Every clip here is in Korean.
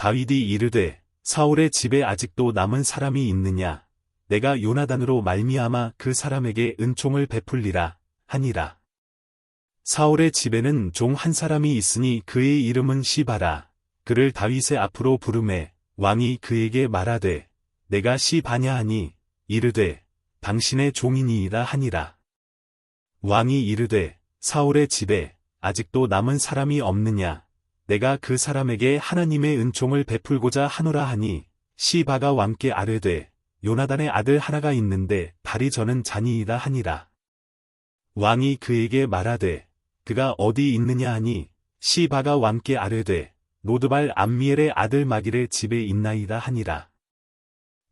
다윗이 이르되 사울의 집에 아직도 남은 사람이 있느냐? 내가 요나단으로 말미암아 그 사람에게 은총을 베풀리라 하니라. 사울의 집에는 종 한 사람이 있으니 그의 이름은 시바라. 그를 다윗의 앞으로 부르매 왕이 그에게 말하되 내가 시바냐 하니 이르되 당신의 종이니이다 하니라. 왕이 이르되 사울의 집에 아직도 남은 사람이 없느냐? 내가 그 사람에게 하나님의 은총을 베풀고자 하노라 하니 시바가 왕께 아뢰되 요나단의 아들 하나가 있는데 다리 저는 자니이다 하니라. 왕이 그에게 말하되 그가 어디 있느냐 하니 시바가 왕께 아뢰되 노드발 암미엘의 아들 마길의 집에 있나이다 하니라.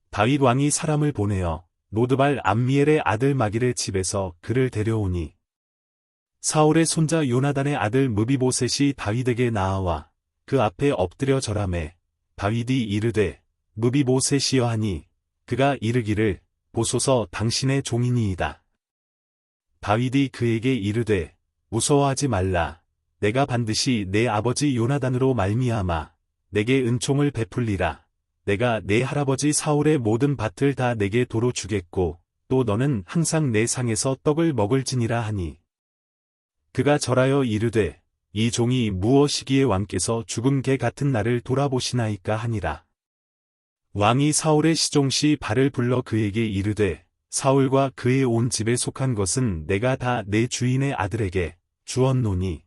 다윗 왕이 사람을 보내어 노드발 암미엘의 아들 마길의 집에서 그를 데려오니 사울의 손자 요나단의 아들 무비보셋이 다윗에게 나아와 그 앞에 엎드려 절하매 다윗이 이르되 무비보셋이여 하니 그가 이르기를 보소서 당신의 종이니이다. 다윗이 그에게 이르되 무서워하지 말라. 내가 반드시 내 아버지 요나단으로 말미암아 내게 은총을 베풀리라. 내가 내 할아버지 사울의 모든 밭을 다 내게 도로 주겠고 또 너는 항상 내 상에서 떡을 먹을지니라 하니 그가 절하여 이르되 이 종이 무엇이기에 왕께서 죽은 개 같은 나를 돌아보시나이까 하니라. 왕이 사울의 시종시 발을 불러 그에게 이르되 사울과 그의 온 집에 속한 것은 내가 다 내 주인의 아들에게 주었노니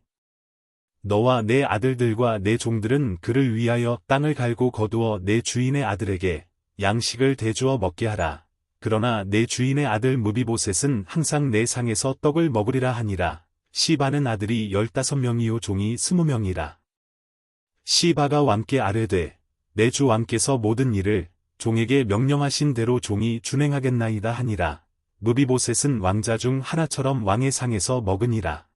너와 내 아들들과 내 종들은 그를 위하여 땅을 갈고 거두어 내 주인의 아들에게 양식을 대주어 먹게 하라. 그러나 내 주인의 아들 무비보셋은 항상 내 상에서 떡을 먹으리라 하니라. 시바는 아들이 15명이요 종이 20명이라. 시바가 왕께 아뢰되 내 주 왕께서 모든 일을 종에게 명령하신 대로 종이 준행하겠나이다 하니라. 무비보셋은 왕자 중 하나처럼 왕의 상에서 먹으니라.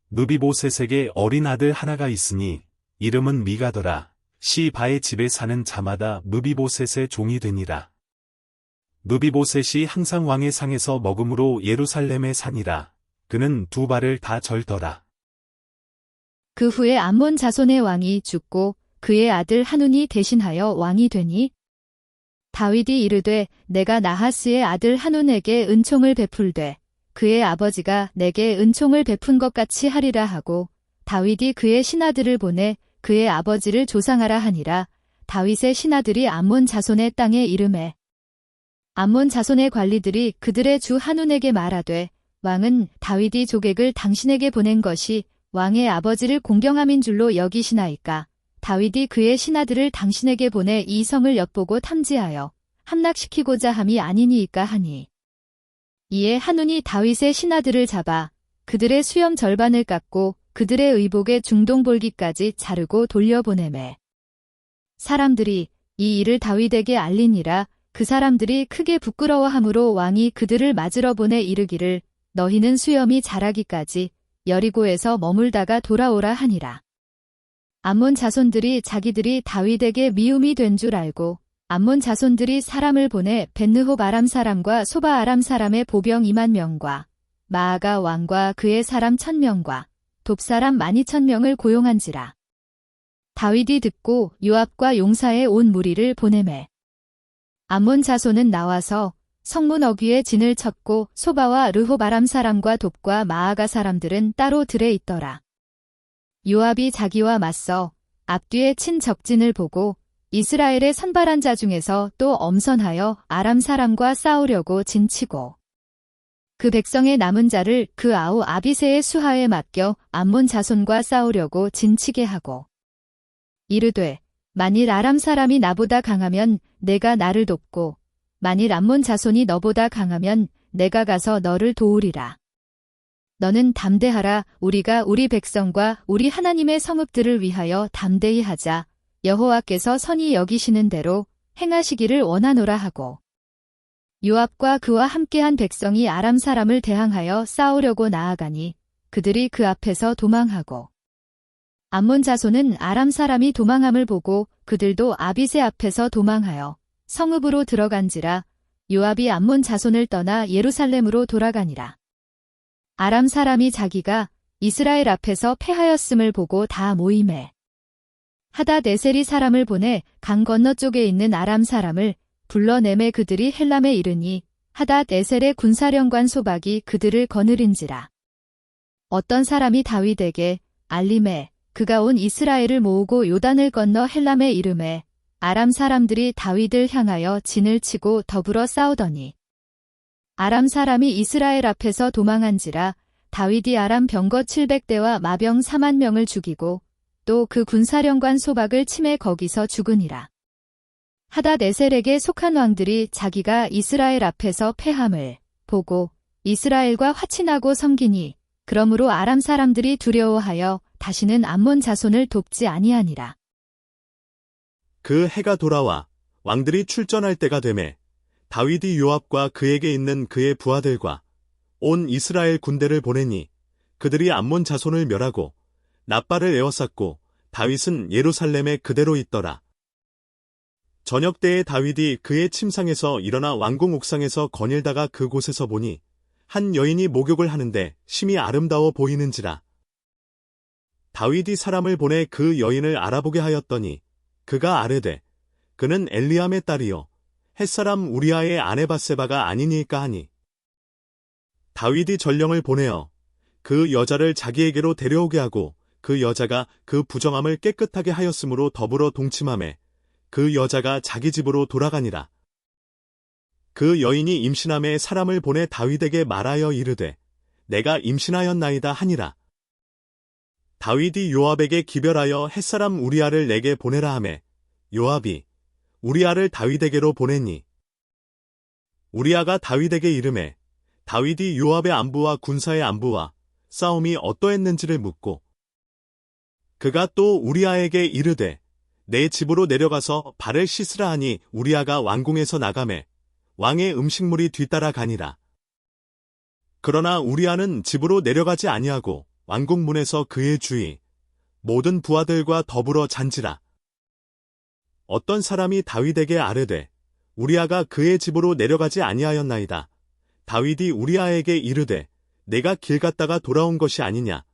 무비보셋에게 어린 아들 하나가 있으니 이름은 미가더라. 시바의 집에 사는 자마다 무비보셋의 종이 되니라. 무비보셋이 항상 왕의 상에서 먹음으로 예루살렘에 사니라. 그는 두 발을 다 절더라. 그 후에 암몬 자손의 왕이 죽고 그의 아들 하눈이 대신하여 왕이 되니 다윗이 이르되 내가 나하스의 아들 하눈에게 은총을 베풀되 그의 아버지가 내게 은총을 베푼 것 같이 하리라 하고 다윗이 그의 신하들을 보내 그의 아버지를 조상하라 하니라. 다윗의 신하들이 암몬 자손의 땅에 이르매 암몬 자손의 관리들이 그들의 주 하눈에게 말하되 왕은 다윗이 조객을 당신에게 보낸 것이 왕의 아버지를 공경함인 줄로 여기시나이까? 다윗이 그의 신하들을 당신에게 보내 이 성을 엿보고 탐지하여 함락시키고자 함이 아니니이까 하니. 이에 하눈이 다윗의 신하들을 잡아 그들의 수염 절반을 깎고 그들의 의복의 중동볼기까지 자르고 돌려보내매 사람들이 이 일을 다윗에게 알리니라. 그 사람들이 크게 부끄러워함으로 왕이 그들을 맞으러 보내 이르기를 너희는 수염이 자라기까지 여리고에서 머물다가 돌아오라 하니라. 암몬 자손들이 자기들이 다윗에게 미움이 된 줄 알고 암몬 자손들이 사람을 보내 벳느홉 아람 사람과 소바 아람 사람의 보병 2만 명과 마아가 왕과 그의 사람 1000명과 돕 사람 12000명을 고용한지라. 다윗이 듣고 요압과 용사의 온 무리를 보내매 암몬 자손은 나와서 성문 어귀에 진을 쳤고 소바와 르홉 아람 사람과 돕과 마아가 사람들은 따로 들에 있더라. 요압이 자기와 맞서 앞뒤에 친 적진을 보고 이스라엘의 선발한 자 중에서 또 엄선하여 아람 사람과 싸우려고 진치고 그 백성의 남은 자를 그 아우 아비새의 수하에 맡겨 암몬 자손과 싸우려고 진치게 하고 이르되 만일 아람 사람이 나보다 강하면 내가 나를 돕고 만일 암몬 자손이 너보다 강하면 내가 가서 너를 도우리라. 너는 담대하라. 우리가 우리 백성과 우리 하나님의 성읍들을 위하여 담대히 하자. 여호와께서 선히 여기시는 대로 행하시기를 원하노라 하고 요압과 그와 함께한 백성이 아람 사람을 대항하여 싸우려고 나아가니 그들이 그 앞에서 도망하고 암몬 자손은 아람 사람이 도망함을 보고 그들도 아비새 앞에서 도망하여 성읍으로 들어간지라. 요압이 암몬 자손을 떠나 예루살렘으로 돌아가니라. 아람 사람이 자기가 이스라엘 앞에서 패하였음을 보고 다 모이매 하다네셀이 사람을 보내 강 건너쪽에 있는 아람 사람을 불러내매 그들이 헬람에 이르니 하다네셀의 군사령관 소박이 그들을 거느린지라. 어떤 사람이 다윗에게 알림해 그가 온 이스라엘을 모으고 요단을 건너 헬람에 이르매 아람 사람들이 다윗을 향하여 진을 치고 더불어 싸우더니 아람 사람이 이스라엘 앞에서 도망한지라. 다윗이 아람 병거 700대와 마병 4만 명을 죽이고 또 그 군사령관 소박을 치매 거기서 죽으니라. 하다네셀에게 속한 왕들이 자기가 이스라엘 앞에서 패함을 보고 이스라엘과 화친하고 섬기니 그러므로 아람 사람들이 두려워하여 다시는 암몬 자손을 돕지 아니하니라. 그 해가 돌아와 왕들이 출전할 때가 되매 다윗이 요압과 그에게 있는 그의 부하들과 온 이스라엘 군대를 보내니 그들이 암몬 자손을 멸하고 납발을 에워쌌고 다윗은 예루살렘에 그대로 있더라. 저녁 때에 다윗이 그의 침상에서 일어나 왕궁 옥상에서 거닐다가 그곳에서 보니 한 여인이 목욕을 하는데 심히 아름다워 보이는지라. 다윗이 사람을 보내 그 여인을 알아보게 하였더니 그가 아뢰되 그는 엘리암의 딸이요 햇사람 우리아의 아내 밧세바가 아니니까 하니 다윗이 전령을 보내어 그 여자를 자기에게로 데려오게 하고 그 여자가 그 부정함을 깨끗하게 하였으므로 더불어 동침하매 그 여자가 자기 집으로 돌아가니라. 그 여인이 임신함에 사람을 보내 다윗에게 말하여 이르되 내가 임신하였나이다 하니라. 다윗이 요압에게 기별하여 햇사람 우리아를 내게 보내라 하매 요압이 우리아를 다윗에게로 보내니 우리아가 다윗에게 이르매 다윗이 요압의 안부와 군사의 안부와 싸움이 어떠했는지를 묻고 그가 또 우리아에게 이르되 내 집으로 내려가서 발을 씻으라 하니 우리아가 왕궁에서 나가매 왕의 음식물이 뒤따라 가니라. 그러나 우리아는 집으로 내려가지 아니하고 왕궁 문에서 그의 주위 모든 부하들과 더불어 잔지라. 어떤 사람이 다윗에게 아뢰되 우리아가 그의 집으로 내려가지 아니하였나이다. 다윗이 우리아에게 이르되 내가 길 갔다가 돌아온 것이 아니냐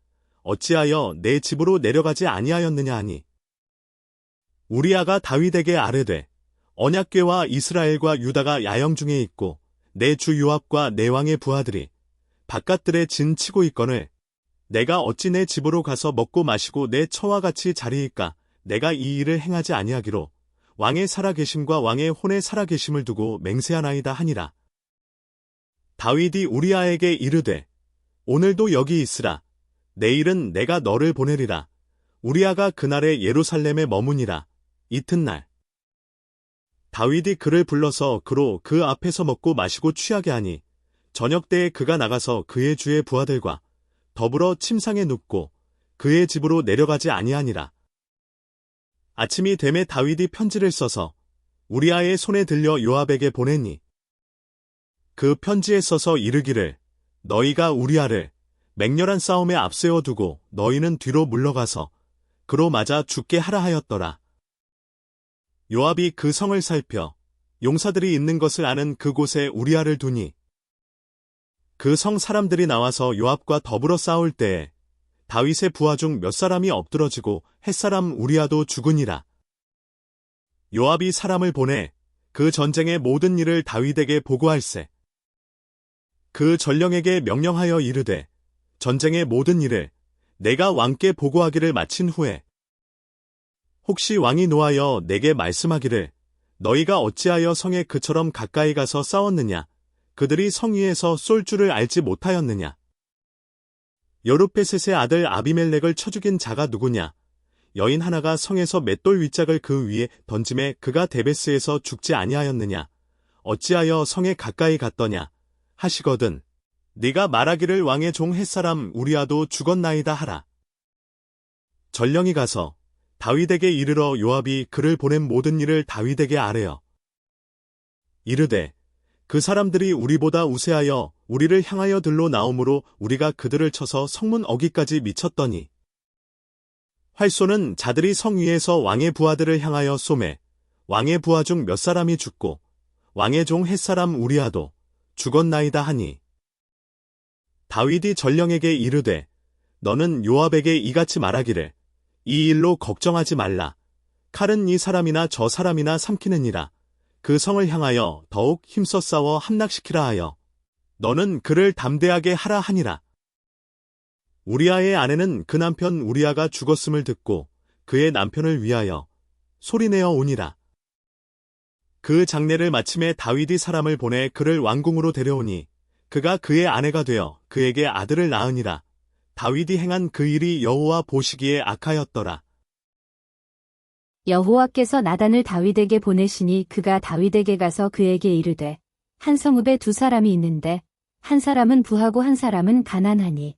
어찌하여 내 집으로 내려가지 아니하였느냐 하니 우리아가 다윗에게 아뢰되 언약궤와 이스라엘과 유다가 야영 중에 있고 내 주 요압과 내 왕의 부하들이 바깥들에 진 치고 있거늘 내가 어찌 내 집으로 가서 먹고 마시고 내 처와 같이 자리일까. 내가 이 일을 행하지 아니하기로 왕의 살아계심과 왕의 혼의 살아계심을 두고 맹세하나이다 하니라. 다윗이 우리아에게 이르되 오늘도 여기 있으라. 내일은 내가 너를 보내리라. 우리아가 그날에 예루살렘에 머무니라. 이튿날 다윗이 그를 불러서 그로 그 앞에서 먹고 마시고 취하게 하니 저녁 때에 그가 나가서 그의 주의 부하들과 더불어 침상에 눕고 그의 집으로 내려가지 아니하니라. 아침이 되매 다윗이 편지를 써서 우리아의 손에 들려 요압에게 보내니 그 편지에 써서 이르기를 너희가 우리아를 맹렬한 싸움에 앞세워 두고 너희는 뒤로 물러가서 그로 맞아 죽게 하라 하였더라. 요압이 그 성을 살펴 용사들이 있는 것을 아는 그곳에 우리아를 두니 그 성 사람들이 나와서 요압과 더불어 싸울 때에 다윗의 부하 중 몇 사람이 엎드러지고 햇사람 우리아도 죽으니라. 요압이 사람을 보내 그 전쟁의 모든 일을 다윗에게 보고할세. 그 전령에게 명령하여 이르되 전쟁의 모든 일을 내가 왕께 보고하기를 마친 후에 혹시 왕이 노하여 내게 말씀하기를 너희가 어찌하여 성에 그처럼 가까이 가서 싸웠느냐 그들이 성 위에서 쏠 줄을 알지 못하였느냐 여룻베셋의 아들 아비멜렉을 쳐 죽인 자가 누구냐 여인 하나가 성에서 맷돌 윗짝을 그 위에 던짐에 그가 데베스에서 죽지 아니하였느냐 어찌하여 성에 가까이 갔더냐 하시거든 네가 말하기를 왕의 종 햇사람 우리아도 죽었나이다 하라. 전령이 가서 다윗에게 이르러 요압이 그를 보낸 모든 일을 다윗에게 아뢰어 이르되 그 사람들이 우리보다 우세하여 우리를 향하여 들로 나오므로 우리가 그들을 쳐서 성문 어기까지 미쳤더니 활 쏘는 자들이 성 위에서 왕의 부하들을 향하여 쏘매 왕의 부하 중 몇 사람이 죽고 왕의 종 햇사람 우리아도 죽었나이다 하니 다윗이 전령에게 이르되 너는 요압에게 이같이 말하기를 이 일로 걱정하지 말라. 칼은 이 사람이나 저 사람이나 삼키느니라. 그 성을 향하여 더욱 힘써 싸워 함락시키라 하여 너는 그를 담대하게 하라 하니라. 우리아의 아내는 그 남편 우리아가 죽었음을 듣고 그의 남편을 위하여 소리내어 오니라. 그 장례를 마침에 다윗이 사람을 보내 그를 왕궁으로 데려오니 그가 그의 아내가 되어 그에게 아들을 낳으니라. 다윗이 행한 그 일이 여호와 보시기에 악하였더라. 여호와께서 나단을 다윗에게 보내시니 그가 다윗에게 가서 그에게 이르되 한 성읍에 두 사람이 있는데 한 사람은 부하고 한 사람은 가난하니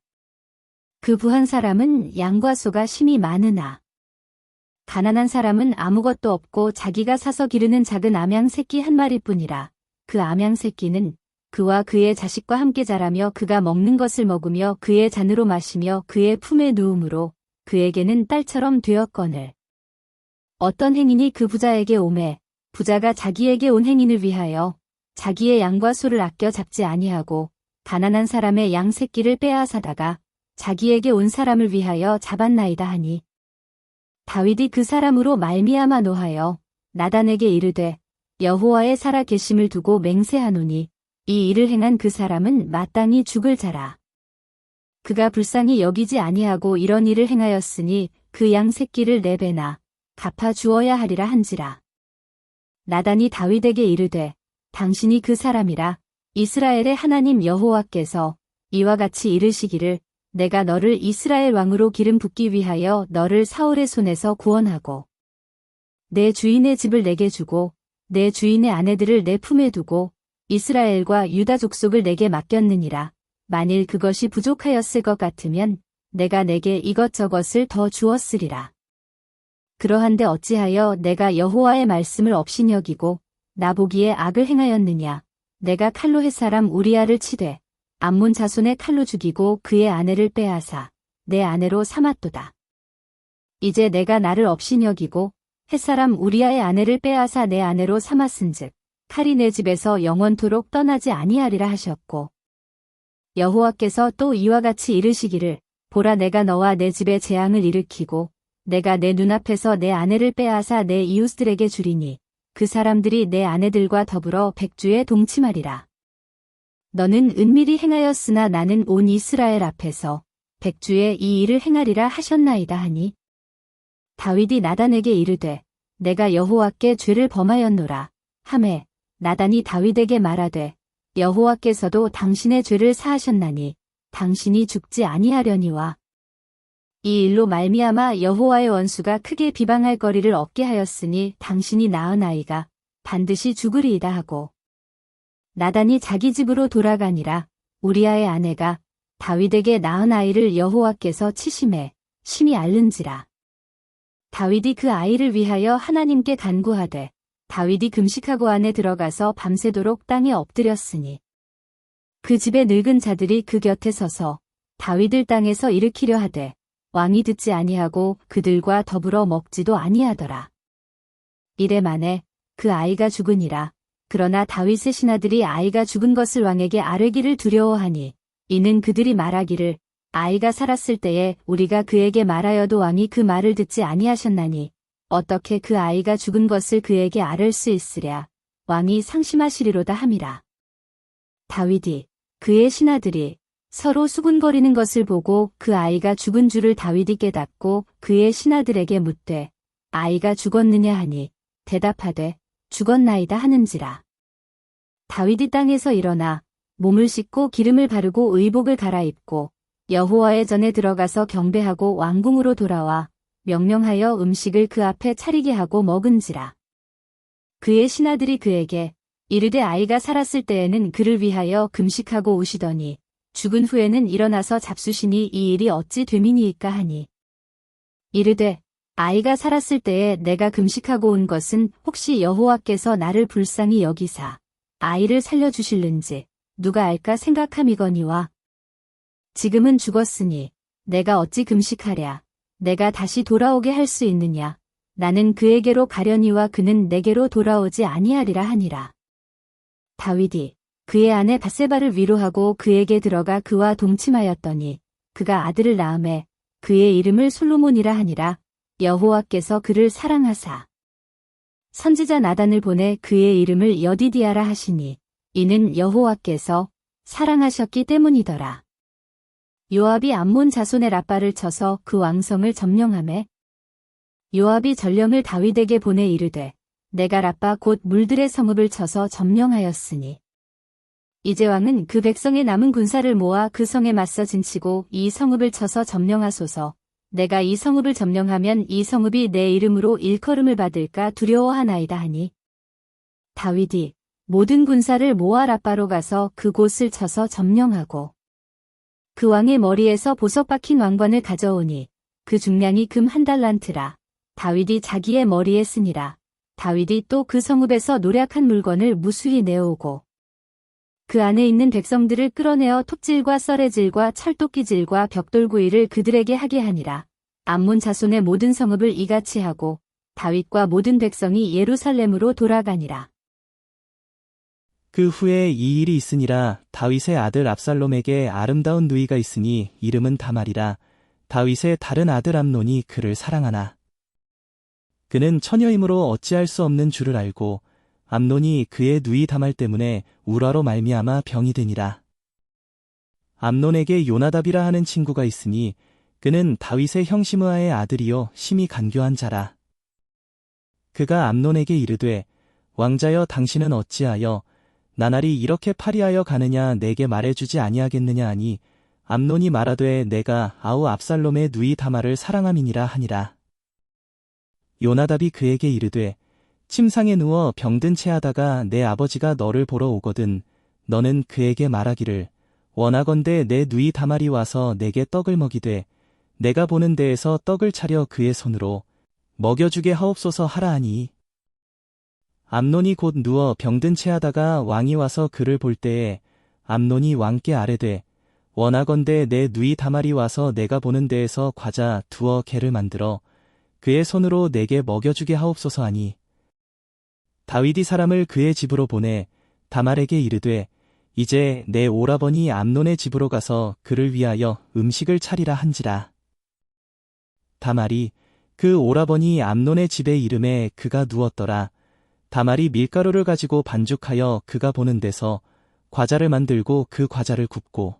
그 부한 사람은 양과 소가 심히 많으나 가난한 사람은 아무것도 없고 자기가 사서 기르는 작은 암양 새끼 한 마리뿐이라. 그 암양 새끼는 그와 그의 자식과 함께 자라며 그가 먹는 것을 먹으며 그의 잔으로 마시며 그의 품에 누움으로 그에게는 딸처럼 되었거늘. 어떤 행인이 그 부자에게 오매 부자가 자기에게 온 행인을 위하여 자기의 양과 소를 아껴 잡지 아니하고 가난한 사람의 양 새끼를 빼앗아다가 자기에게 온 사람을 위하여 잡았나이다 하니 다윗이 그 사람으로 말미암아 노하여 나단에게 이르되 여호와의 살아 계심을 두고 맹세하노니 이 일을 행한 그 사람은 마땅히 죽을 자라. 그가 불쌍히 여기지 아니하고 이런 일을 행하였으니 그 양 새끼를 네 배나 갚아 주어야 하리라 한지라. 나단이 다윗에게 이르되 당신이 그 사람이라. 이스라엘의 하나님 여호와께서 이와 같이 이르시기를 내가 너를 이스라엘 왕으로 기름 붓기 위하여 너를 사울의 손에서 구원하고 내 주인의 집을 내게 주고 내 주인의 아내들을 내 품에 두고 이스라엘과 유다 족속을 내게 맡겼느니라. 만일 그것이 부족하였을 것 같으면 내가 내게 이것저것을 더 주었으리라. 그러한데 어찌하여 내가 여호와의 말씀을 없이 여기고 나보기에 악을 행하였느냐. 내가 칼로 햇사람 우리아를 치되 암몬 자손의 칼로 죽이고 그의 아내를 빼앗아 내 아내로 삼았도다. 이제 내가 나를 없이 여기고 햇사람 우리아의 아내를 빼앗아 내 아내로 삼았은즉 칼이 내 집에서 영원토록 떠나지 아니하리라 하셨고 여호와께서 또 이와 같이 이르시기를 보라 내가 너와 내 집에 재앙을 일으키고 내가 내 눈앞에서 내 아내를 빼앗아 내 이웃들에게 주리니 그 사람들이 내 아내들과 더불어 백주에 동침하리라. 너는 은밀히 행하였으나 나는 온 이스라엘 앞에서 백주에 이 일을 행하리라 하셨나이다 하니 다윗이 나단에게 이르되 내가 여호와께 죄를 범하였노라 하매 나단이 다윗에게 말하되 여호와께서도 당신의 죄를 사하셨나니 당신이 죽지 아니하려니와 이 일로 말미암아 여호와의 원수가 크게 비방할 거리를 얻게 하였으니 당신이 낳은 아이가 반드시 죽으리이다 하고 나단이 자기 집으로 돌아가니라. 우리아의 아내가 다윗에게 낳은 아이를 여호와께서 치심해 심히 앓는지라. 다윗이 그 아이를 위하여 하나님께 간구하되 다윗이 금식하고 안에 들어가서 밤새도록 땅에 엎드렸으니 그 집의 늙은 자들이 그 곁에 서서 다윗을 땅에서 일으키려 하되 왕이 듣지 아니하고 그들과 더불어 먹지도 아니하더라. 이래 만에 그 아이가 죽으니라. 그러나 다윗의 신하들이 아이가 죽은 것을 왕에게 아뢰기를 두려워하니 이는 그들이 말하기를 아이가 살았을 때에 우리가 그에게 말하여도 왕이 그 말을 듣지 아니하셨나니 어떻게 그 아이가 죽은 것을 그에게 아뢰을 수 있으랴. 왕이 상심하시리로다 함이라. 다윗이 그의 신하들이 서로 수군거리는 것을 보고 그 아이가 죽은 줄을 다윗이 깨닫고 그의 신하들에게 묻되 아이가 죽었느냐 하니 대답하되 죽었나이다 하는지라. 다윗이 땅에서 일어나 몸을 씻고 기름을 바르고 의복을 갈아입고 여호와의 전에 들어가서 경배하고 왕궁으로 돌아와 명령하여 음식을 그 앞에 차리게 하고 먹은지라. 그의 신하들이 그에게 이르되 아이가 살았을 때에는 그를 위하여 금식하고 우시더니 죽은 후에는 일어나서 잡수시니 이 일이 어찌 됨이니이까 하니 이르되 아이가 살았을 때에 내가 금식하고 온 것은 혹시 여호와께서 나를 불쌍히 여기사 아이를 살려주실는지 누가 알까 생각함이거니와 지금은 죽었으니 내가 어찌 금식하랴. 내가 다시 돌아오게 할 수 있느냐. 나는 그에게로 가려니와 그는 내게로 돌아오지 아니하리라 하니라. 다윗이 그의 아내 밧세바를 위로하고 그에게 들어가 그와 동침하였더니 그가 아들을 낳음에 그의 이름을 솔로몬이라 하니라. 여호와께서 그를 사랑하사 선지자 나단을 보내 그의 이름을 여디디아라 하시니 이는 여호와께서 사랑하셨기 때문이더라. 요압이 암몬 자손의 라빠를 쳐서 그 왕성을 점령하매 요압이 전령을 다윗에게 보내 이르되 내가 라빠 곧 물들의 성읍을 쳐서 점령하였으니 이제 왕은 그 백성의 남은 군사를 모아 그 성에 맞서 진치고 이 성읍을 쳐서 점령하소서. 내가 이 성읍을 점령하면 이 성읍이 내 이름으로 일컬음을 받을까 두려워하나이다 하니 다윗이 모든 군사를 모아 라빠로 가서 그곳을 쳐서 점령하고 그 왕의 머리에서 보석 박힌 왕관을 가져오니 그 중량이 금 1달란트라. 다윗이 자기의 머리에 쓰니라. 다윗이 또 그 성읍에서 노략한 물건을 무수히 내어오고 그 안에 있는 백성들을 끌어내어 톱질과 썰애질과 철도끼질과 벽돌구이를 그들에게 하게 하니라. 암몬 자손의 모든 성읍을 이같이 하고 다윗과 모든 백성이 예루살렘으로 돌아가니라. 그 후에 이 일이 있으니라. 다윗의 아들 압살롬에게 아름다운 누이가 있으니 이름은 다말이라. 다윗의 다른 아들 암논이 그를 사랑하나 그는 처녀이므로 어찌할 수 없는 줄을 알고 암논이 그의 누이 다말 때문에 우라로 말미암아 병이 되니라. 암논에게 요나답이라 하는 친구가 있으니 그는 다윗의 형 시므아의 아들이요 심히 간교한 자라. 그가 암논에게 이르되 왕자여 당신은 어찌하여 나날이 이렇게 파리하여 가느냐 내게 말해주지 아니하겠느냐 하니 암논이 말하되 내가 아우 압살롬의 누이 다말을 사랑함이니라 하니라. 요나답이 그에게 이르되 침상에 누워 병든 채 하다가 내 아버지가 너를 보러 오거든 너는 그에게 말하기를 원하건대 내 누이 다말이 와서 내게 떡을 먹이되 내가 보는 데에서 떡을 차려 그의 손으로 먹여주게 하옵소서 하라 하니 암논이 곧 누워 병든 채 하다가 왕이 와서 그를 볼 때에 암논이 왕께 아뢰되 원하건대 내 누이 다말이 와서 내가 보는 데에서 과자 두어 개를 만들어 그의 손으로 내게 먹여주게 하옵소서 하니 다윗이 사람을 그의 집으로 보내 다말에게 이르되 이제 내 오라버니 암논의 집으로 가서 그를 위하여 음식을 차리라 한지라. 다말이 그 오라버니 암논의 집에 이름에 그가 누웠더라. 다말이 밀가루를 가지고 반죽하여 그가 보는 데서 과자를 만들고 그 과자를 굽고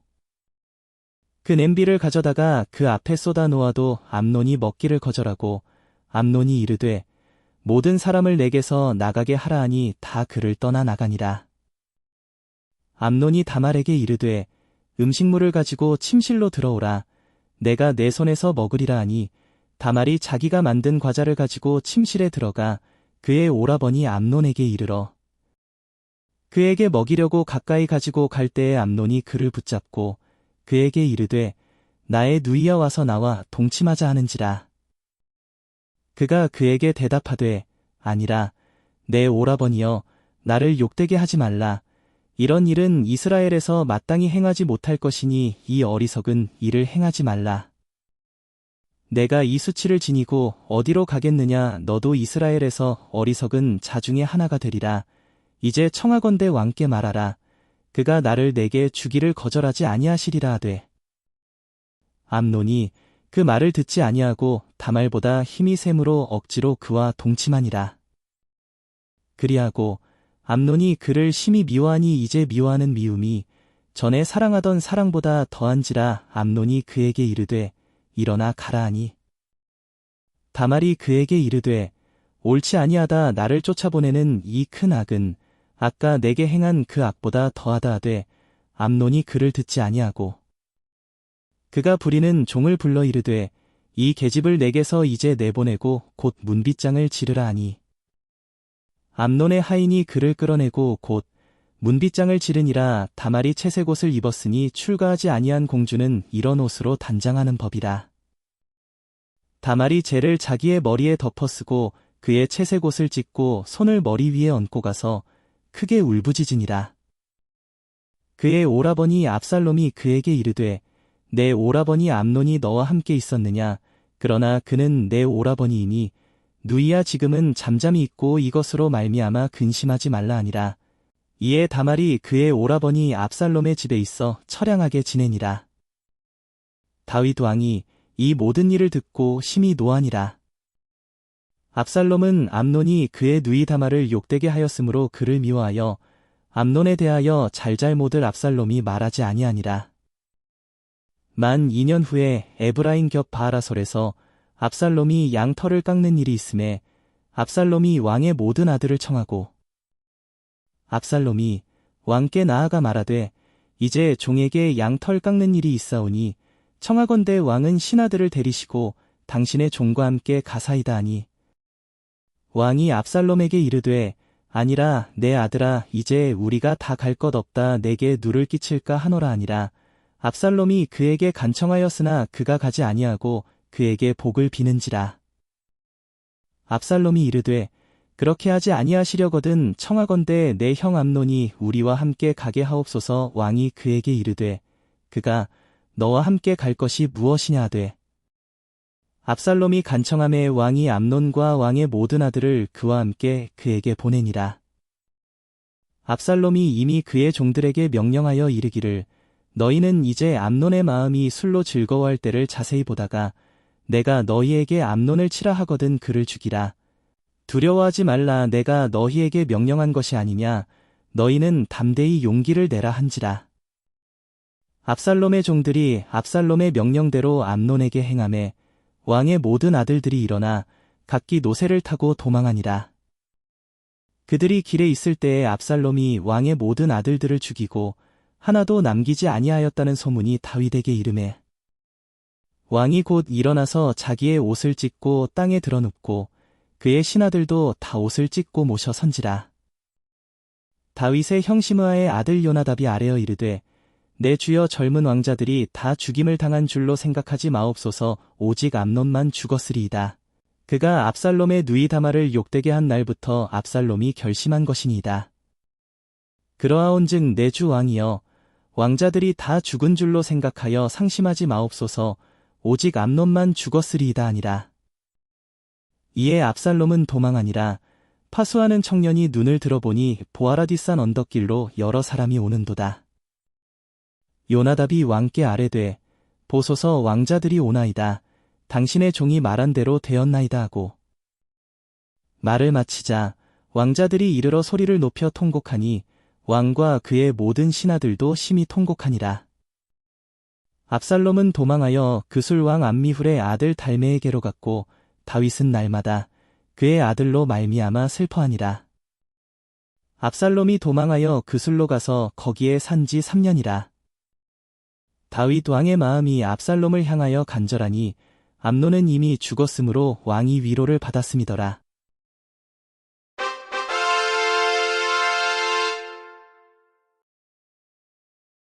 그 냄비를 가져다가 그 앞에 쏟아 놓아도 암논이 먹기를 거절하고 암논이 이르되 모든 사람을 내게서 나가게 하라 하니 다 그를 떠나 나가니라. 암논이 다말에게 이르되 음식물을 가지고 침실로 들어오라. 내가 내 손에서 먹으리라 하니 다말이 자기가 만든 과자를 가지고 침실에 들어가 그의 오라버니 암논에게 이르러 그에게 먹이려고 가까이 가지고 갈 때에 암논이 그를 붙잡고 그에게 이르되 나의 누이여 와서 나와 동침하자 하는지라. 그가 그에게 대답하되 아니라 내 오라버니여 나를 욕되게 하지 말라. 이런 일은 이스라엘에서 마땅히 행하지 못할 것이니 이 어리석은 일을 행하지 말라. 내가 이 수치를 지니고 어디로 가겠느냐 너도 이스라엘에서 어리석은 자 중에 하나가 되리라. 이제 청하건대 왕께 말하라. 그가 나를 내게 주기를 거절하지 아니하시리라 하되 암논이 그 말을 듣지 아니하고 다말보다 힘이 셈으로 억지로 그와 동침하니라. 그리하고 암논이 그를 심히 미워하니 이제 미워하는 미움이 전에 사랑하던 사랑보다 더한지라. 암논이 그에게 이르되 일어나 가라 하니 다말이 그에게 이르되 옳지 아니하다. 나를 쫓아보내는 이 큰 악은 아까 내게 행한 그 악보다 더하다 하되 암논이 그를 듣지 아니하고 그가 부리는 종을 불러 이르되 이 계집을 내게서 이제 내보내고 곧 문빗장을 지르라 하니 암논의 하인이 그를 끌어내고 곧 문빗장을 지르니라. 다말이 채색 옷을 입었으니 출가하지 아니한 공주는 이런 옷으로 단장하는 법이라. 다말이 재를 자기의 머리에 덮어쓰고 그의 채색 옷을 찢고 손을 머리 위에 얹고 가서 크게 울부짖으니라. 그의 오라버니 압살롬이 그에게 이르되 내 오라버니 암논이 너와 함께 있었느냐. 그러나 그는 내 오라버니이니 누이야 지금은 잠잠히 있고 이것으로 말미암아 근심하지 말라 하니라. 이에 다말이 그의 오라버니 압살롬의 집에 있어 처량하게 지내니라. 다윗 왕이 이 모든 일을 듣고 심히 노하니라. 압살롬은 암논이 그의 누이 다말을 욕되게 하였으므로 그를 미워하여 암논에 대하여 잘잘못을 압살롬이 말하지 아니하니라. 만 2년 후에 에브라임 겹 바하라솔에서 압살롬이 양털을 깎는 일이 있음에 압살롬이 왕의 모든 아들을 청하고 압살롬이 왕께 나아가 말하되 이제 종에게 양털 깎는 일이 있사오니 청하건대 왕은 신하들을 데리시고 당신의 종과 함께 가사이다 하니 왕이 압살롬에게 이르되 아니라 내 아들아 이제 우리가 다 갈 것 없다 내게 누를 끼칠까 하노라 하니라. 압살롬이 그에게 간청하였으나 그가 가지 아니하고 그에게 복을 비는지라. 압살롬이 이르되 그렇게 하지 아니하시려거든 청하건대 내 형 암논이 우리와 함께 가게 하옵소서. 왕이 그에게 이르되 그가 너와 함께 갈 것이 무엇이냐 하되 압살롬이 간청하매 왕이 암논과 왕의 모든 아들을 그와 함께 그에게 보내니라. 압살롬이 이미 그의 종들에게 명령하여 이르기를 너희는 이제 암논의 마음이 술로 즐거워할 때를 자세히 보다가 내가 너희에게 암논을 치라 하거든 그를 죽이라. 두려워하지 말라 내가 너희에게 명령한 것이 아니냐 너희는 담대히 용기를 내라 한지라. 압살롬의 종들이 압살롬의 명령대로 암논에게 행하매 왕의 모든 아들들이 일어나 각기 노새를 타고 도망하니라. 그들이 길에 있을 때에 압살롬이 왕의 모든 아들들을 죽이고 하나도 남기지 아니하였다는 소문이 다윗에게 이르매 왕이 곧 일어나서 자기의 옷을 찢고 땅에 드러눕고 그의 신하들도 다 옷을 찢고 모셔 선지라. 다윗의 형 시므아의 아들 요나답이 아뢰어 이르되 내 주여 젊은 왕자들이 다 죽임을 당한 줄로 생각하지 마옵소서. 오직 암논만 죽었으리이다. 그가 압살롬의 누이 다말을 욕되게 한 날부터 압살롬이 결심한 것이니이다. 그러하온즉 내 주 왕이여 왕자들이 다 죽은 줄로 생각하여 상심하지 마옵소서. 오직 암논만 죽었으리이다 하니라. 이에 압살롬은 도망하니라. 파수하는 청년이 눈을 들어보니 보아라디산 언덕길로 여러 사람이 오는도다. 요나답이 왕께 아뢰되 보소서 왕자들이 오나이다. 당신의 종이 말한 대로 되었나이다 하고 말을 마치자 왕자들이 이르러 소리를 높여 통곡하니 왕과 그의 모든 신하들도 심히 통곡하니라. 압살롬은 도망하여 그술 왕 암미훌의 아들 달메에게로 갔고 다윗은 날마다 그의 아들로 말미암아 슬퍼하니라. 압살롬이 도망하여 그술로 가서 거기에 산지 3년이라. 다윗 왕의 마음이 압살롬을 향하여 간절하니 암논은 이미 죽었으므로 왕이 위로를 받았음이더라.